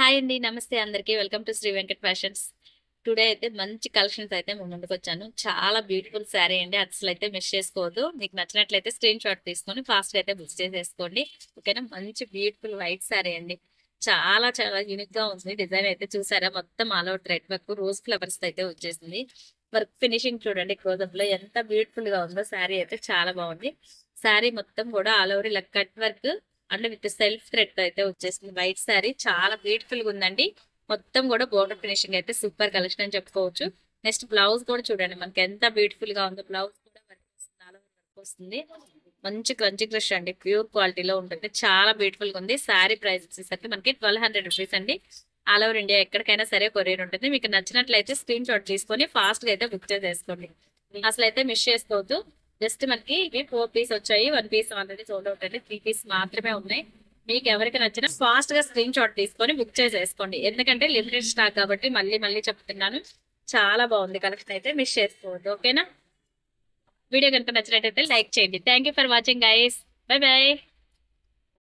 Hi అండి. నమస్తే అందరికీ. Welcome to Shri Venkat fashions. Today అయితే మంచి కలెక్షన్స్ అయితే మీ ముందుకొచ్చాను. చాలా బ్యూటిఫుల్ శారీ అండి. అసలైతే మిస్ చేసుకోవద్దు. మీకు నచ్చినట్లయితే స్క్రీన్ షాట్ తీసుకొని ఫాస్ట్‌గా అయితే బుక్ చేసేసుకోండి. ఓకేనా. మంచి బ్యూటిఫుల్ వైట్ శారీ అండి. చాలా చాలా యూనిక్‌గా ఉంది. డిజైన్ అయితే చూసారా, మొత్తం all over thread work, rose flowers అయితే వచ్చేసింది. వర్క్ ఫినిషింగ్ చూడండి క్లోజప్‌లో ఎంత బ్యూటిఫుల్‌గా ఉందో. శారీ అయితే చాలా బాగుంది. శారీ మొత్తం కూడా ఆల్ ఓవర్ ఇలా కట్ వర్క్ అంటే విత్ సెల్ఫ్ థ్రెడ్ తో అయితే వచ్చేసింది. వైట్ శారీ చాలా బ్యూటిఫుల్ గా ఉందండి. మొత్తం కూడా బోర్డర్ ఫినిషింగ్ అయితే సూపర్ కలెక్షన్ అని చెప్పుకోవచ్చు. నెక్స్ట్ బ్లౌజ్ కూడా చూడండి మనకి ఎంత బ్యూటిఫుల్ గా ఉందో. బ్లౌజ్ కూడా వర్క్ వస్తుంది, ఆల్ ఓవర్ వర్క్ వస్తుంది. మంచి క్రంచి క్రష్ అండి, ప్యూర్ క్వాలిటీలో ఉంటుంది. చాలా బ్యూటిఫుల్ గా ఉంది. శారీ ప్రైస్ వచ్చేసరికి మనకి 1200 రూపీస్ అండి. ఆల్ ఓవర్ ఇండియా ఎక్కడికైనా సరే కొరియర్ ఉంటుంది. మీకు నచ్చినట్లయితే స్క్రీన్ షాట్ తీసుకొని ఫాస్ట్ గా అయితే బుక్ చేసేసుకోండి. అసలు అయితే మిస్ చేసుకోవద్దు. జస్ట్ మనకి ఇవి 4 పీస్ వచ్చాయి. 1 పీస్ ఆల్రెడీ సోల్డ్ అవుట్ అండి. 3 పీస్ మాత్రమే ఉన్నాయి. మీకు ఎవరికి నచ్చినా ఫాస్ట్ గా స్క్రీన్ షాట్ తీసుకొని బుక్ చేసేసుకోండి. ఎందుకంటే లిమిటెడ్ స్టాక్ కాబట్టి మళ్ళీ మళ్ళీ చెప్తున్నాను. చాలా బాగుంది కలెక్షన్, అయితే మిస్ చేసుకోవద్దు. ఓకేనా. వీడియో కనుక నచ్చినట్టయితే లైక్ చేయండి. Thank for watching guys. By by.